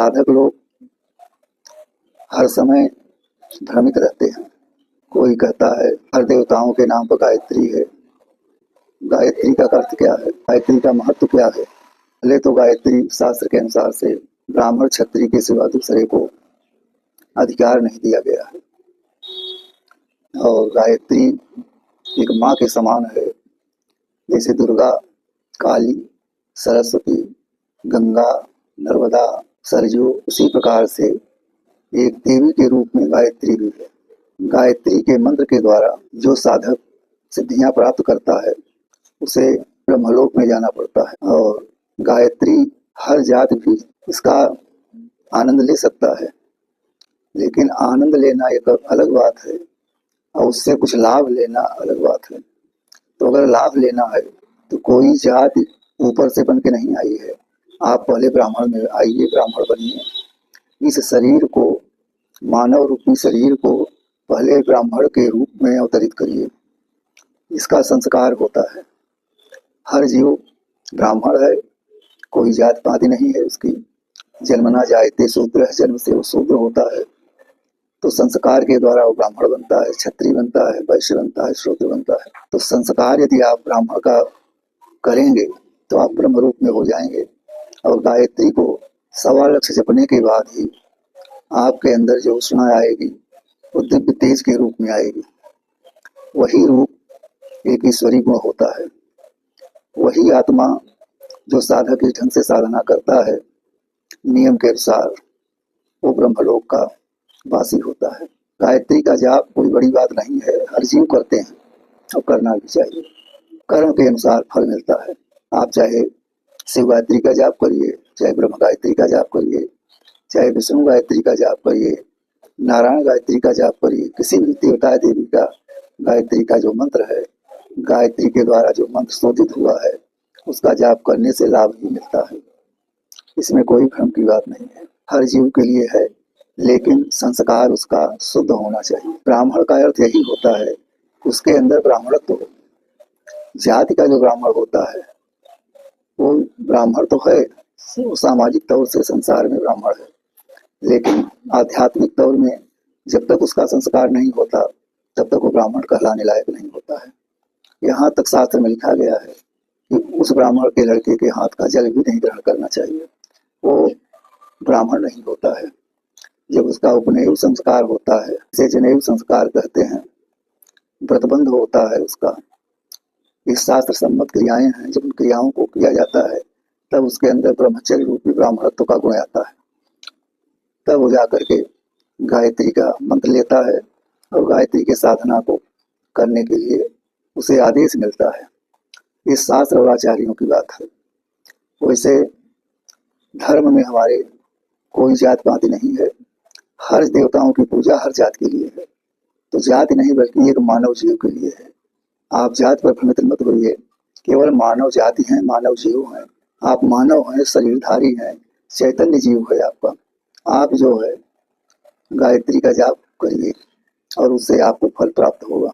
साधक लोग हर समय भ्रमित रहते हैं। कोई कहता है हर देवताओं के नाम पर गायत्री है। गायत्री का अर्थ क्या है? गायत्री का महत्व क्या है? पहले तो गायत्री शास्त्र के अनुसार से ब्राह्मण क्षत्रिय के सिवा दूसरे को अधिकार नहीं दिया गया है। और गायत्री एक माँ के समान है। जैसे दुर्गा, काली, सरस्वती, गंगा, नर्मदा, सरजू, उसी प्रकार से एक देवी के रूप में गायत्री भी है। गायत्री के मंत्र के द्वारा जो साधक सिद्धियां प्राप्त करता है उसे ब्रह्मलोक में जाना पड़ता है। और गायत्री हर जाति भी इसका आनंद ले सकता है, लेकिन आनंद लेना एक अलग बात है और उससे कुछ लाभ लेना अलग बात है। तो अगर लाभ लेना है तो कोई जाति ऊपर से बन के नहीं आई है। आप पहले ब्राह्मण में आइए, ब्राह्मण बनिए। इस शरीर को, मानव रूपी शरीर को पहले ब्राह्मण के रूप में अवतरित करिए। इसका संस्कार होता है। हर जीव ब्राह्मण है, कोई जात पाति नहीं है उसकी। जन्मना जायते शूद्र, जन्म से वो शूद्र होता है। तो संस्कार के द्वारा वो ब्राह्मण बनता है, क्षत्रिय बनता है, वैश्य बनता है, शूद्र बनता है। तो संस्कार यदि आप ब्राह्मण का करेंगे तो आप ब्रह्म रूप में हो जाएंगे। और गायत्री को 1.25 लाख जपने के बाद ही आपके अंदर जो उष्णा आएगी वो दिव्य तेज के रूप में आएगी। वही रूप एक ईश्वरी गुण होता है। वही आत्मा जो साधक इस ढंग से साधना करता है नियम के अनुसार, वो ब्रह्मलोक का वासी होता है। गायत्री का जाप कोई बड़ी बात नहीं है, हर जीव करते हैं और करना भी चाहिए। कर्म के अनुसार फल मिलता है। आप चाहे शिव गायत्री का जाप करिए, चाहे ब्रह्म गायत्री का जाप करिए, चाहे विष्णु गायत्री का जाप करिए, नारायण गायत्री का जाप करिए, किसी भी देवता देवी का गायत्री का जो मंत्र है, गायत्री के द्वारा जो मंत्र शोधित हुआ है, उसका जाप करने से लाभ ही मिलता है। इसमें कोई भ्रम की बात नहीं है। हर जीव के लिए है, लेकिन संस्कार उसका शुद्ध होना चाहिए। ब्राह्मण का अर्थ यही होता है उसके अंदर ब्राह्मणत्व हो। जाति का जो ब्राह्मण होता है वो ब्राह्मण तो है, वो सामाजिक तौर से संसार में ब्राह्मण है, लेकिन आध्यात्मिक तौर में जब तक उसका संस्कार नहीं होता तब तक वो ब्राह्मण कहलाने लायक नहीं होता है। यहाँ तक शास्त्र में लिखा गया है कि उस ब्राह्मण के लड़के के हाथ का जल भी नहीं ग्रहण करना चाहिए, वो ब्राह्मण नहीं होता है। जब उसका उपनयन संस्कार होता है, इसे जनेऊ संस्कार कहते हैं, व्रतबंध होता है उसका, ये शास्त्र सम्मत क्रियाएं हैं। जब उन क्रियाओं को किया जाता है तब उसके अंदर ब्रह्मचर्य रूपी ब्राह्मणत्व का गुण आता है। तब वो जाकर के गायत्री का मंत्र लेता है और गायत्री के साधना को करने के लिए उसे आदेश मिलता है। ये शास्त्र और आचार्यों की बात है। वैसे धर्म में हमारे कोई जात पाति नहीं है। हर देवताओं की पूजा हर जात के लिए है। तो जाति नहीं बल्कि एक मानव जीव के लिए है। आप जात पर भ्रमित मत होइए। केवल मानव जाति है, मानव जीव है। आप मानव हैं, शरीरधारी हैं, चैतन्य जीव है आपका। आप जो है गायत्री का जाप करिए और उससे आपको फल प्राप्त होगा।